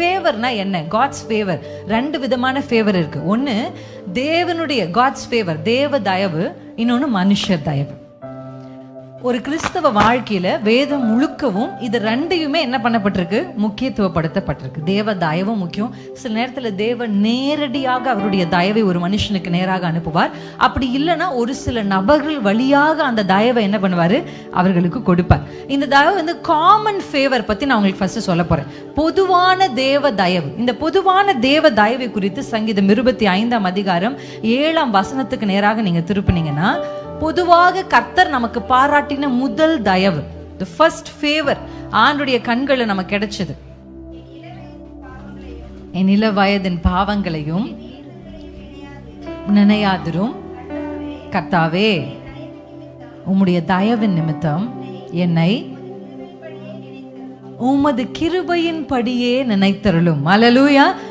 ஃபேவர்னா என்ன? God's favour. 2 விதமான favour இருக்கு. ஒன்னு தேவனுடைய காட்ஸ் ஃபேவர், தேவ தயவு. இன்னொன்னு மனுஷர் தயவு. ஒரு கிறிஸ்தவ வாழ்க்கையில வேதம் முழுக்கவும் இது 2யுமே என்ன பண்ணப்பட்டிருக்கு? முக்கியத்துவப்படுத்தப்பட்டிருக்கு. தேவ தயவும் முக்கியம். சில நேரத்துல தேவன் நேரடியாக அவருடைய தயவை ஒரு மனுஷனுக்கு நேராக அனுப்புவார். அப்படி இல்லைன்னா ஒரு சில நபர்கள் வழியாக அந்த தயவை என்ன பண்ணுவாரு? அவர்களுக்கு கொடுப்பார். இந்த தயவு வந்து காமன் ஃபேவர் பத்தி நான் உங்களுக்கு ஃபர்ஸ்ட் சொல்ல போறேன். பொதுவான தேவ தயவு. இந்த பொதுவான தேவ தயவை குறித்து சங்கீதம் 25ஆம் அதிகாரம் 7ஆம் வசனத்துக்கு நேராக நீங்க திருப்பினீங்கன்னா, பொதுவாக கர்த்தர் நமக்கு பாராட்டின முதல் தயவு, the first favor, ஆண்டுடைய கண்களை நமக்கு கிடைச்சது. என் இள வயதின் பாவங்களையும் நினையாதிரும் கர்த்தாவே, உம்முடைய தயவின் நிமித்தம் என்னை உமது கிருபையின் படியே நினைத்தருளும். அல்லேலூயா.